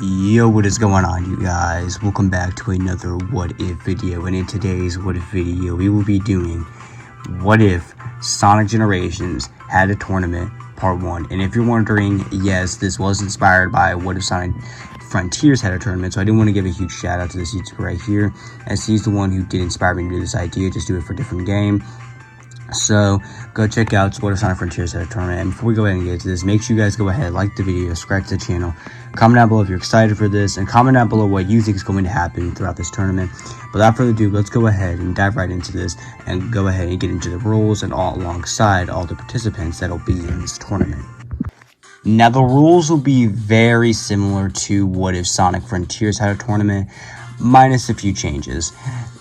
Yo, what is going on, you guys? Welcome back to another what if video, and in today's what if video we will be doing what if Sonic Generations had a tournament part 1. And if you're wondering, yes, this was inspired by what if Sonic Frontiers had a tournament, so I do want to give a huge shout out to this YouTuber right here, as he's the one who did inspire me to do this idea, just do it for a different game. So go check out what if Sonic Frontiers had a tournament. And before we go ahead and get into this, make sure you guys go ahead, like the video, subscribe to the channel, comment down below if you're excited for this, and comment down below what you think is going to happen throughout this tournament. But without further ado, let's go ahead and dive right into this and go ahead and get into the rules and all alongside all the participants that'll be in this tournament. Now, the rules will be very similar to what if Sonic Frontiers had a tournament, minus a few changes.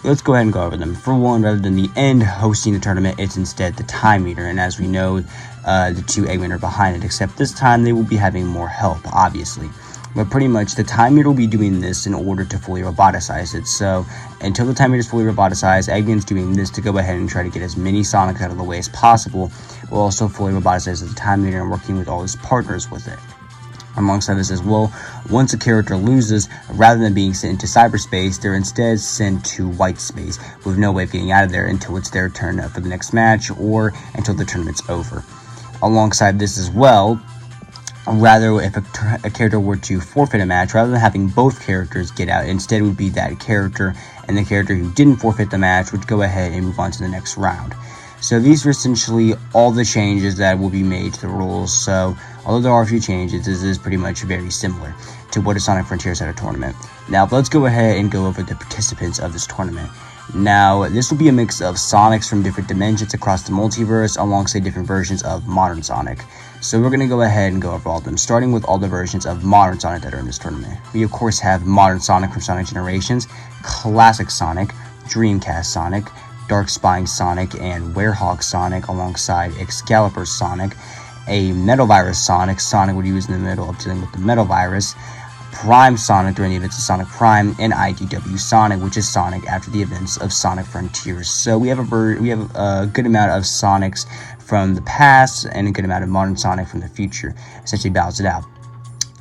Let's go ahead and go over them. For one, rather than the end hosting the tournament, it's instead the time meter, and as we know, the two Eggmen are behind it, except this time they will be having more help, obviously. But pretty much the time meter will be doing this in order to fully roboticize it. So until the time meter is fully roboticized, Eggman's doing this to go ahead and try to get as many Sonics out of the way as possible, while also fully roboticizing the time meter and working with all his partners with it. Alongside this as well, once a character loses, rather than being sent into cyberspace, they're instead sent to white space, with no way of getting out of there until it's their turn for the next match, or until the tournament's over. Alongside this as well, rather, if a character were to forfeit a match, rather than having both characters get out, instead would be that character, and the character who didn't forfeit the match would go ahead and move on to the next round. So these are essentially all the changes that will be made to the rules. So although there are a few changes, this is pretty much very similar to what if Sonic Frontiers had a tournament. Now let's go ahead and go over the participants of this tournament. Now this will be a mix of Sonics from different dimensions across the multiverse, alongside different versions of modern Sonic. So we're going to go ahead and go over all of them, starting with all the versions of modern Sonic that are in this tournament. We of course have modern Sonic from Sonic Generations, classic Sonic, Dreamcast Sonic, Dark Spine Sonic, and Werehog Sonic, alongside Excalibur Sonic, a Metal Virus Sonic. Sonic would use in the middle of dealing with the Metal Virus, Prime Sonic during the events of Sonic Prime, and IDW Sonic, which is Sonic after the events of Sonic Frontiers. So we have a good amount of Sonics from the past and a good amount of modern Sonic from the future, essentially balance it out.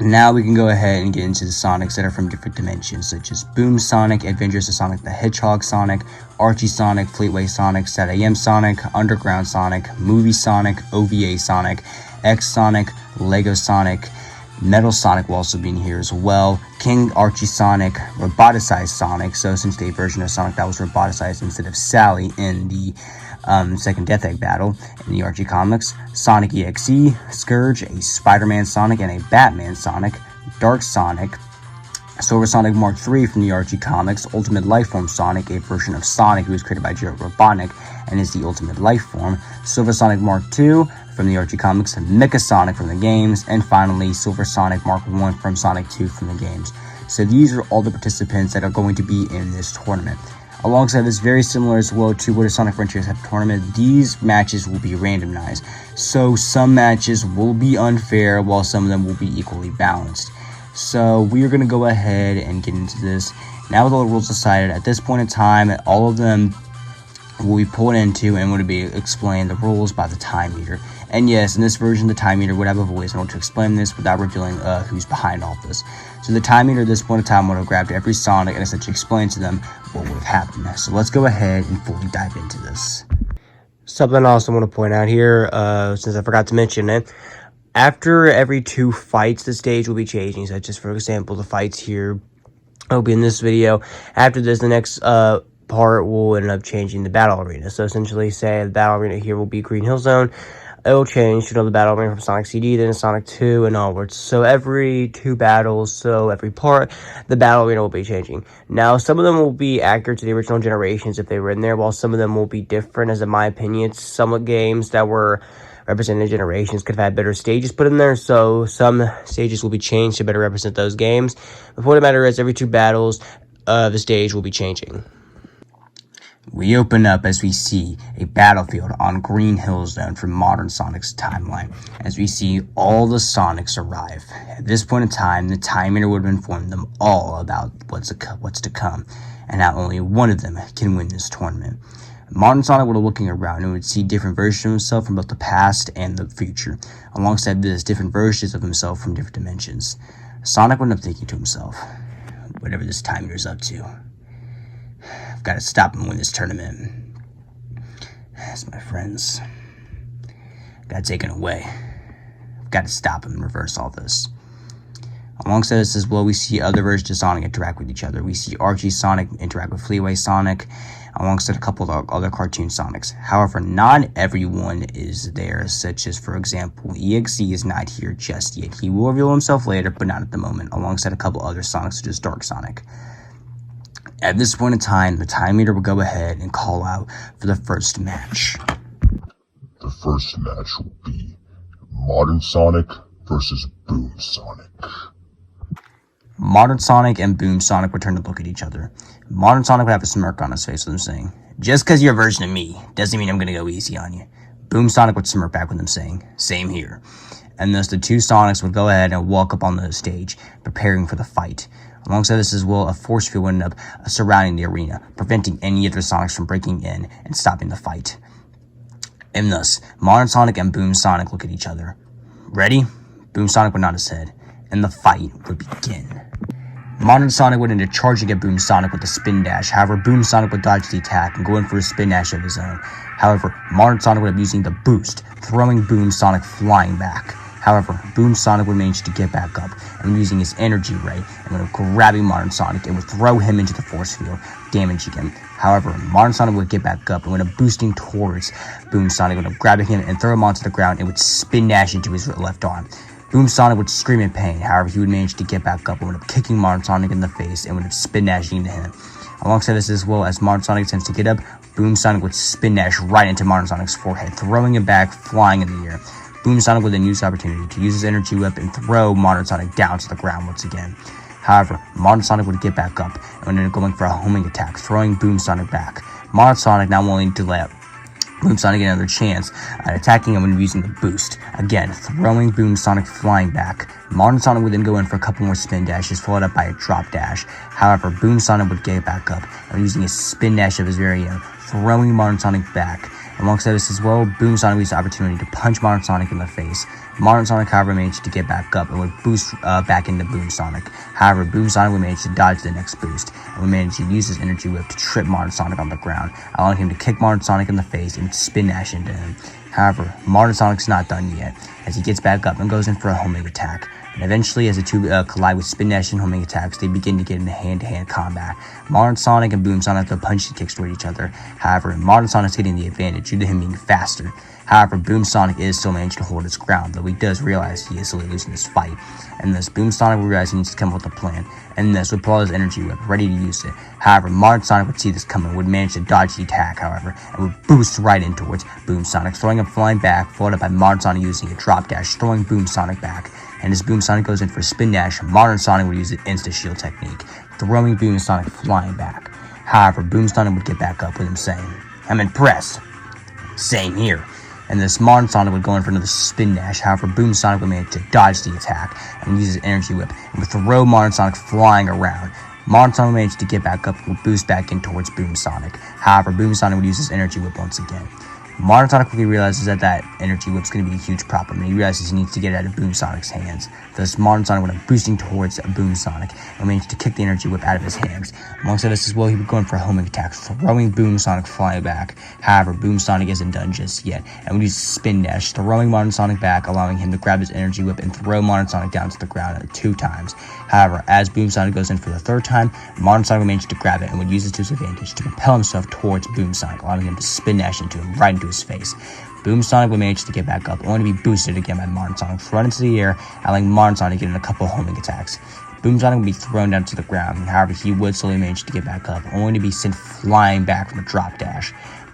Now we can go ahead and get into the Sonics that are from different dimensions, such as Boom Sonic, Adventures of Sonic the Hedgehog Sonic, Archie Sonic, Fleetway Sonic, SatAM Sonic, Underground Sonic, Movie Sonic, OVA Sonic, X Sonic, Lego Sonic, Metal Sonic will also be in here as well, King Archie Sonic, Roboticized Sonic, so essentially a version of Sonic that was roboticized instead of Sally in the second Death Egg battle in the Archie comics, Sonic EXE, Scourge, a Spider-Man Sonic and a Batman Sonic, Dark Sonic, Silver Sonic Mark III from the Archie comics, Ultimate Lifeform Sonic, a version of Sonic who was created by Jared Robotnik and is the Ultimate Lifeform, Silver Sonic Mark II from the Archie comics, Mecha Sonic from the games, and finally Silver Sonic Mark I from Sonic 2 from the games. So these are all the participants that are going to be in this tournament. Alongside this, very similar as well to what if Sonic Frontiers had a tournament, these matches will be randomized. So some matches will be unfair, while some of them will be equally balanced. So we are going to go ahead and get into this. Now with all the rules decided, at this point in time, all of them will be pulled into and would be explained the rules by the time meter. And yes, in this version, the time meter would have a voice in order to explain this without revealing who's behind all this. So the time meter at this point in time would have grabbed every Sonic and essentially explained to them what would have happened. So let's go ahead and fully dive into this. Something else I want to point out here, since I forgot to mention it, after every 2 fights, the stage will be changing. So just for example, the fights here will be in this video. After this, the next part will end up changing the battle arena. So essentially, say the battle arena here will be Green Hill Zone. It will change to another battle arena from Sonic CD, then Sonic 2, and onwards. So every 2 battles, so every part, the battle arena will be changing. Now, some of them will be accurate to the original generations if they were in there, while some of them will be different, as in my opinion. Some games that were represented generations could have had better stages put in there, so some stages will be changed to better represent those games. But what the matter is, every 2 battles, the stage will be changing. We open up as we see a battlefield on Green Hill Zone from modern Sonic's timeline, as we see all the Sonics arrive. At this point in time, the time meter would have informed them all about what's to come, and how only one of them can win this tournament. Modern Sonic would have looking around and would see different versions of himself from both the past and the future. Alongside this, different versions of himself from different dimensions. Sonic would end up thinking to himself, whatever this Timer's up to, I've got to stop him and win this tournament. As my friends got taken away, I've got to stop him and reverse all this. Alongside this as well, we see other versions of Sonic interact with each other. We see Archie Sonic interact with Fleetway Sonic, alongside a couple of other cartoon Sonics. However, not everyone is there, such as, for example, EXE is not here just yet. He will reveal himself later, but not at the moment, alongside a couple other Sonics, such as Dark Sonic. At this point in time, the time meter will go ahead and call out for the first match. The first match will be Modern Sonic versus Boom Sonic. Modern Sonic and Boom Sonic would turn to look at each other. Modern Sonic would have a smirk on his face with him saying, "Just because you're a version of me doesn't mean I'm going to go easy on you." Boom Sonic would smirk back with him saying, "Same here." And thus the two Sonics would go ahead and walk up on the stage, preparing for the fight. Alongside this as well, a force field would end up surrounding the arena, preventing any other Sonics from breaking in and stopping the fight. And thus, Modern Sonic and Boom Sonic look at each other. Ready? Boom Sonic would nod his head, and the fight would begin. Modern Sonic would end up charging at Boom Sonic with a spin dash. However, Boom Sonic would dodge the attack and go in for a spin dash of his own. However, Modern Sonic would end up using the boost, throwing Boom Sonic flying back. However, Boom Sonic would manage to get back up and using his energy ray and would end up grabbing Modern Sonic and would throw him into the force field, damaging him. However, Modern Sonic would get back up and would end up boosting towards Boom Sonic, would end up grabbing him and throw him onto the ground and would spin dash into his left arm. Boom Sonic would scream in pain. However, he would manage to get back up and would end up kicking Modern Sonic in the face and would end up spin dashing into him. Alongside this as well, as Modern Sonic attempts to get up, Boom Sonic would spin dash right into Modern Sonic's forehead, throwing him back, flying in the air. Boom Sonic would then use the opportunity to use his energy whip and throw Modern Sonic down to the ground once again. However, Modern Sonic would get back up and would end up going for a homing attack, throwing Boom Sonic back. Modern Sonic now willing to let Boom Sonic get another chance at attacking him when using the boost. Again, throwing Boom Sonic flying back. Modern Sonic would then go in for a couple more spin dashes, followed up by a drop dash. However, Boom Sonic would get back up and using a spin dash of his very own, throwing Modern Sonic back. Alongside this as well, Boom Sonic used the opportunity to punch Modern Sonic in the face. Modern Sonic, however, managed to get back up and would boost back into Boom Sonic. However, Boom Sonic would manage to dodge the next boost and would manage to use his energy whip to trip Modern Sonic on the ground, allowing him to kick Modern Sonic in the face and spin dash into him. However, Modern Sonic's not done yet, as he gets back up and goes in for a homing attack. And eventually, as the two collide with spin dash and homing attacks, they begin to get into hand-to-hand combat. Modern Sonic and Boom Sonic throw punches and kicks toward each other. However, Modern Sonic's getting the advantage due to him being faster. However, Boom Sonic is still managed to hold his ground, though he does realize he is slowly losing this fight. And thus, Boom Sonic will realize he needs to come up with a plan, and thus would pull out his energy whip, ready to use it. However, Modern Sonic would see this coming, would manage to dodge the attack, however, and would boost right in towards Boom Sonic, throwing him flying back, followed up by Modern Sonic using a drop dash, throwing Boom Sonic back. And as Boom Sonic goes in for a spin dash, Modern Sonic would use the insta-shield technique, throwing Boom Sonic flying back. However, Boom Sonic would get back up with him saying, "I'm impressed." Same here. And this Modern Sonic would go in for another spin dash. However, Boom Sonic would manage to dodge the attack and use his energy whip and would throw Modern Sonic flying around. Modern Sonic would manage to get back up and would boost back in towards Boom Sonic. However, Boom Sonic would use his energy whip once again. Modern Sonic quickly realizes that energy whip's going to be a huge problem, and he realizes he needs to get it out of Boom Sonic's hands. Thus, Modern Sonic would have boosting towards Boom Sonic and managed to kick the energy whip out of his hands. Alongside this as well, he would go in for a homing attack, throwing Boom Sonic flying back. However, Boom Sonic isn't done just yet, and would use spin dash, throwing Modern Sonic back, allowing him to grab his energy whip and throw Modern Sonic down to the ground 2 times. However, as Boom Sonic goes in for the 3rd time, Modern Sonic would manage to grab it and would use it to his advantage to propel himself towards Boom Sonic, allowing him to spin dash into him right into his face. Boom Sonic would manage to get back up, only to be boosted again by Modern Sonic, thrown into the air, allowing Modern Sonic to get in a couple homing attacks. Boom Sonic would be thrown down to the ground, however, he would slowly manage to get back up, only to be sent flying back from a drop dash.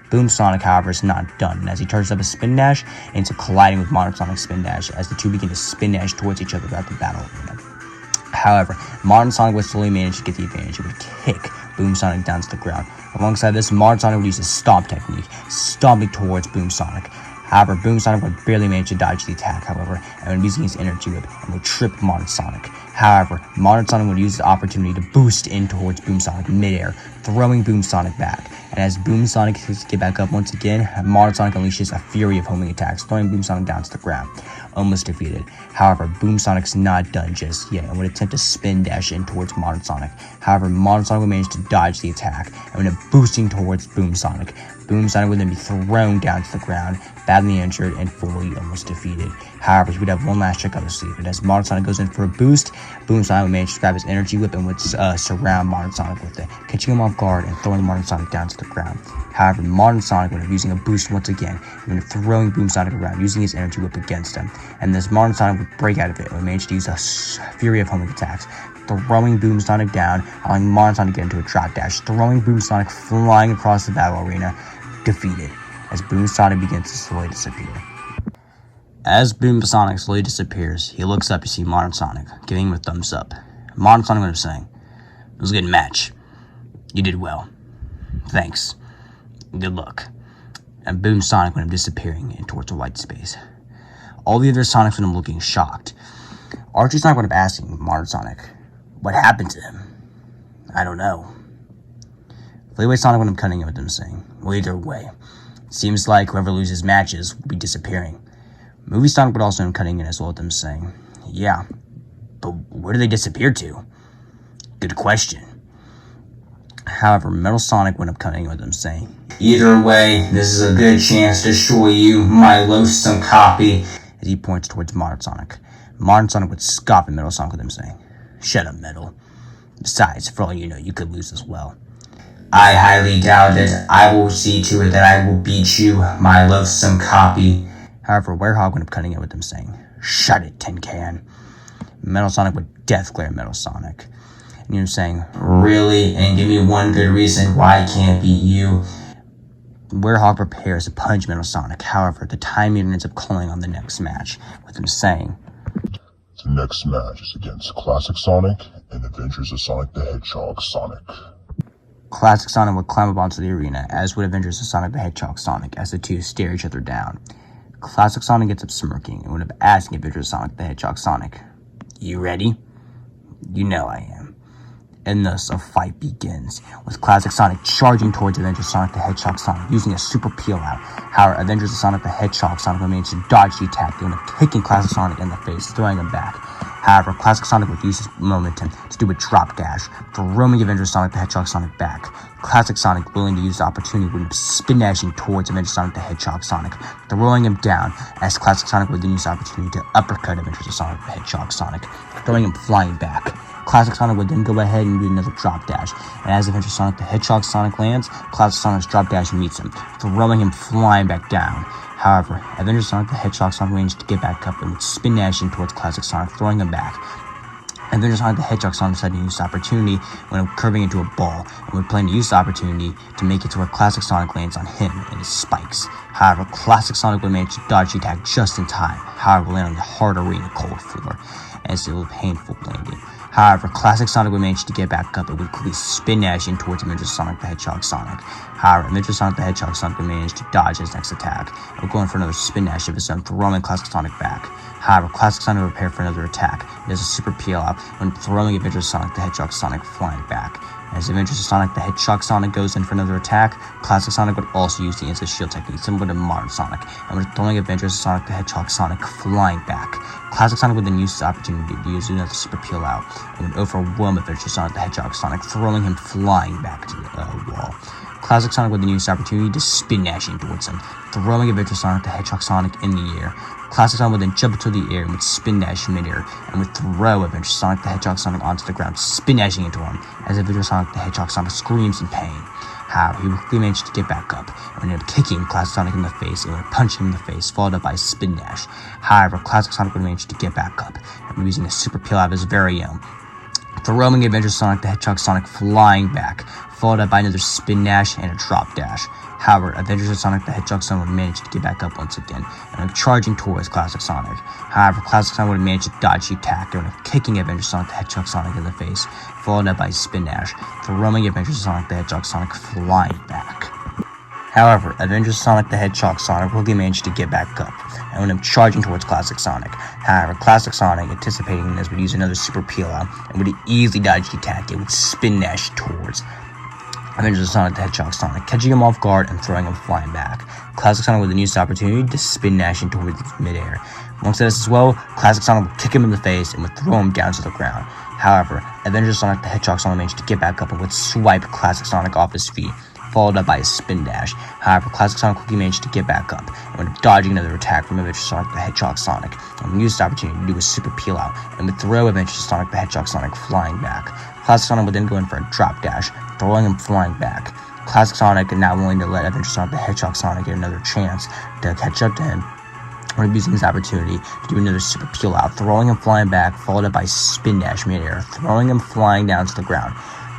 Boom Sonic, however, is not done, as he charges up a spin dash into colliding with Modern Sonic's spin dash, as the two begin to spin dash towards each other throughout the battle arena. However, Modern Sonic would slowly manage to get the advantage. It would kick Boom Sonic down to the ground. Alongside this, Modern Sonic would use his stomp technique, stomping towards Boom Sonic. However, Boom Sonic would barely manage to dodge the attack, however, and would using his energy whip and would trip Modern Sonic. However, Modern Sonic would use the opportunity to boost in towards Boom Sonic midair, throwing Boom Sonic back. And as Boom Sonic gets to get back up once again, Modern Sonic unleashes a fury of homing attacks, throwing Boom Sonic down to the ground. almost defeated. However, Boom Sonic's not done just yet and would attempt to spin dash in towards Modern Sonic. However, Modern Sonic would manage to dodge the attack and would end boosting towards Boom Sonic. Boom Sonic would then be thrown down to the ground, badly injured and fully almost defeated. However, he would have one last trick up his sleeve, and as Modern Sonic goes in for a boost, Boom Sonic would manage to grab his energy whip and would surround Modern Sonic with it, catching him off guard and throwing Modern Sonic down to the ground. However, Modern Sonic would have using a boost once again, and throwing Boom Sonic around, using his energy whip against him. And this Modern Sonic would break out of it and would manage to use a fury of homing attacks, throwing Boom Sonic down, allowing Modern Sonic to get into a drop dash, throwing Boom Sonic flying across the battle arena, defeated, as Boom Sonic begins to slowly disappear. As Boom Sonic slowly disappears, he looks up to see Modern Sonic, giving him a thumbs up. Modern Sonic would have saying, "It was a good match. You did well. Thanks. Good luck." And Boom Sonic would have disappearing in towards a white space. All the other Sonics would have looking shocked. Archie Sonic would have asking Modern Sonic, "What happened to him?" "I don't know." Fleetway Sonic would have cutting in with them saying, "Well, either way, it seems like whoever loses matches will be disappearing." Movie Sonic would also have cutting in as well with them saying, "Yeah, but where do they disappear to?" "Good question." However, Metal Sonic would have cutting in with them saying, "Either way, this is a good chance to show you my loathsome copy," as he points towards Modern Sonic. Modern Sonic would scoff at Metal Sonic with him saying, "Shut up, Metal. Besides, for all you know, you could lose as well." "I highly doubt it. I will see to it that I will beat you, my loathsome copy." However, Werehog would have cutting in with him saying, "Shut it, Tin Can." Metal Sonic would death glare Metal Sonic. And he was saying, "Really? And give me one good reason why I can't beat you." Werehog prepares to punch Metal Sonic. However, the time meter ends up calling on the next match, with him saying, The next match is against Classic Sonic and Adventures of Sonic the Hedgehog Sonic. Classic Sonic would climb up onto the arena, as would Adventures of Sonic the Hedgehog Sonic, as the two stare each other down. Classic Sonic gets up smirking and would have asked Adventures of Sonic the Hedgehog Sonic, "You ready?" "You know I am." And thus a fight begins, with Classic Sonic charging towards Adventures of Sonic the Hedgehog Sonic using a super peel out. However, Adventures of Sonic the Hedgehog Sonic would manage to dodge the attack, and kicking Classic Sonic in the face, throwing him back. However, Classic Sonic would use his momentum to do a drop dash, throwing Adventures of Sonic the Hedgehog Sonic back. Classic Sonic, willing to use the opportunity, would spin dashing towards Adventures of Sonic the Hedgehog Sonic, throwing him down, as Classic Sonic would then use the opportunity to uppercut Adventures of Sonic the Hedgehog Sonic, throwing him flying back. Classic Sonic would then go ahead and do another drop dash, and as Adventures of Sonic the Hedgehog Sonic lands, Classic Sonic's drop dash meets him, throwing him flying back down. However, Adventures of Sonic the Hedgehog Sonic managed to get back up and would spin dashing towards Classic Sonic, throwing him back. Adventures of Sonic the Hedgehog Sonic decided to use the opportunity when curving into a ball, and would plan to use the opportunity to make it to where Classic Sonic lands on him and his spikes. However, Classic Sonic would manage to dodge the attack just in time, however, land on the hard arena cold floor, as it was a painful landing. However, Classic Sonic would manage to get back up and would quickly spin dashing towards Adventures of Sonic the Hedgehog Sonic. However, Adventures of Sonic the Hedgehog Sonic would manage to dodge his next attack and would go in for another spin dash of his own, throwing Classic Sonic back. However, Classic Sonic would prepare for another attack. He does a super peel out when throwing Adventures of Sonic the Hedgehog Sonic flying back. As Adventures of Sonic the Hedgehog Sonic goes in for another attack, Classic Sonic would also use the instant shield technique similar to Modern Sonic, and would throwing Adventures of Sonic the Hedgehog Sonic flying back. Classic Sonic would then use the opportunity to use another super peel out, and would overwhelm Adventures of Sonic the Hedgehog Sonic, throwing him flying back to the wall. Classic Sonic would then use the opportunity to spin dashing towards him, throwing Adventures of Sonic the Hedgehog Sonic in the air. Classic Sonic would then jump into the air and would spin dash midair, and would throw Adventures of Sonic the Hedgehog Sonic onto the ground, spin dashing into him, as Adventures of Sonic the Hedgehog Sonic screams in pain. However, he quickly managed to get back up, and would end up kicking Classic Sonic in the face, and would punch him in the face, followed up by a spin dash. However, Classic Sonic would manage to get back up, and using a super peel out of his very own, throwing Adventures of Sonic the Hedgehog Sonic flying back, followed up by another spin dash and a drop dash. However, Adventures of Sonic the Hedgehog Sonic would manage to get back up once again, and charging towards Classic Sonic. However, Classic Sonic would manage to dodge the attack, and kicking Adventures of Sonic the Hedgehog Sonic in the face, followed up by a spin dash, throwing Adventures of Sonic the Hedgehog Sonic flying back. However, Adventures of Sonic the Hedgehog Sonic quickly managed to get back up, and would end up charging towards Classic Sonic. However, Classic Sonic, anticipating this, would use another super peel out, and would easily dodge the attack. It would spin dash towards Adventures of Sonic the Hedgehog Sonic, catching him off guard and throwing him flying back. Classic Sonic would then use the opportunity to spin dash towards midair, Alongside this as well, Classic Sonic would kick him in the face and would throw him down to the ground. However, Adventure Sonic the Hedgehog suddenly managed to get back up and would swipe Classic Sonic off his feet, followed up by a spin dash. However, Classic Sonic quickly managed to get back up and would dodging another attack from Adventure Sonic the Hedgehog Sonic, and used this opportunity to do a super peel out and would throw Adventure Sonic the Hedgehog Sonic flying back. Classic Sonic would then go in for a drop dash, throwing him flying back. Classic Sonic, not willing to let Adventure Sonic the Hedgehog Sonic get another chance to catch up to him, would be using this opportunity to do another super peel out, throwing him flying back, followed up by spin dash mid-air, throwing him flying down to the ground.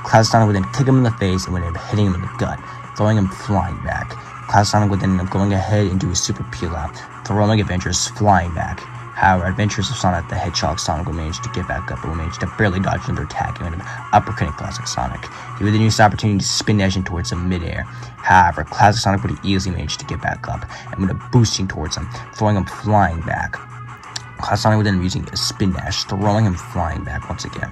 Classic Sonic would then kick him in the face and would end up hitting him in the gut, throwing him flying back. Classic Sonic would then end up going ahead and do a super peel out, throwing Adventures flying back. However, Adventures of Sonic the Hedgehog Sonic would manage to get back up and would manage to barely dodge another attack and would end up uppercutting Classic Sonic. He would then use the opportunity to spin dashing towards him mid-air. However, Classic Sonic would easily manage to get back up and would end up boosting towards him, throwing him flying back. Classic Sonic would then be using a spin dash, throwing him flying back once again.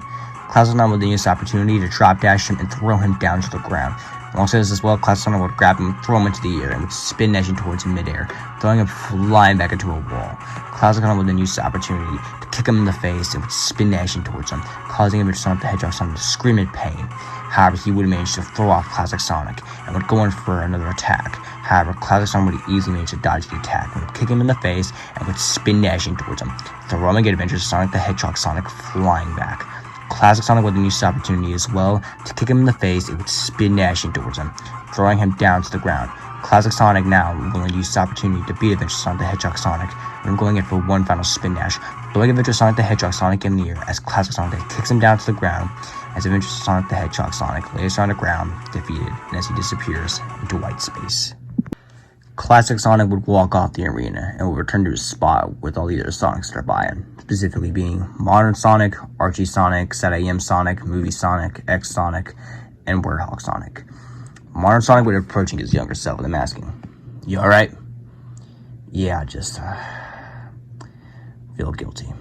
Classic Sonic would then use the opportunity to drop dash him and throw him down to the ground. Alongside this as well, Classic Sonic would grab him, throw him into the air, and would spin dashing towards him mid-air, throwing him flying back into a wall. Classic Sonic would then use the opportunity to kick him in the face and would spin dashing towards him, causing Adventure Sonic the Hedgehog Sonic to scream in pain. However, he would manage to throw off Classic Sonic and would go in for another attack. However, Classic Sonic would easily manage to dodge the attack and would kick him in the face and would spin dashing towards him, throwing Adventure Sonic the Hedgehog Sonic flying back. Classic Sonic would then use the opportunity as well to kick him in the face and would spin dashing towards him, throwing him down to the ground. Classic Sonic now will use the opportunity to beat Adventure Sonic the Hedgehog Sonic, and going in for one final spin dash, throwing Adventure Sonic the Hedgehog Sonic in the air as Classic Sonic kicks him down to the ground, as Adventure Sonic the Hedgehog Sonic lays on the ground, defeated, and as he disappears into white space. Classic Sonic would walk off the arena and would return to his spot with all the other Sonics that are by him, specifically being Modern Sonic, Archie Sonic, SatAM Sonic, Movie Sonic, X Sonic, and Warthog Sonic. Modern Sonic would be approaching his younger self with him asking, "You alright?" "Yeah, I just feel guilty."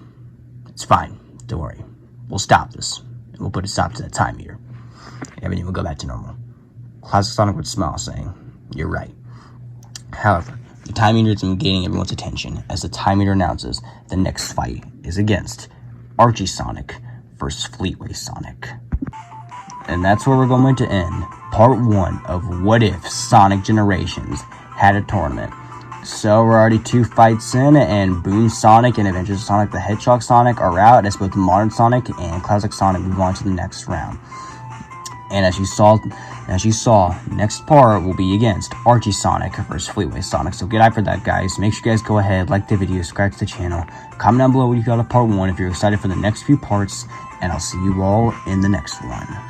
"It's fine, don't worry. We'll stop this, and we'll put a stop to that time meter. Everything will go back to normal." Classic Sonic would smile, saying, "You're right." However, the time meter is gaining everyone's attention as the time meter announces the next fight is against Archie Sonic versus Fleetway Sonic. And that's where we're going to end part 1 of What If Sonic Generations had a tournament. So we're already 2 fights in, and Boom Sonic and Adventures of Sonic the Hedgehog Sonic are out as both Modern Sonic and Classic Sonic move on to the next round. And as you saw, next part will be against Archie Sonic versus Fleetway Sonic. So get out for that, guys. Make sure you guys go ahead, like the video, subscribe to the channel, comment down below what you got of part 1 if you're excited for the next few parts, and I'll see you all in the next one.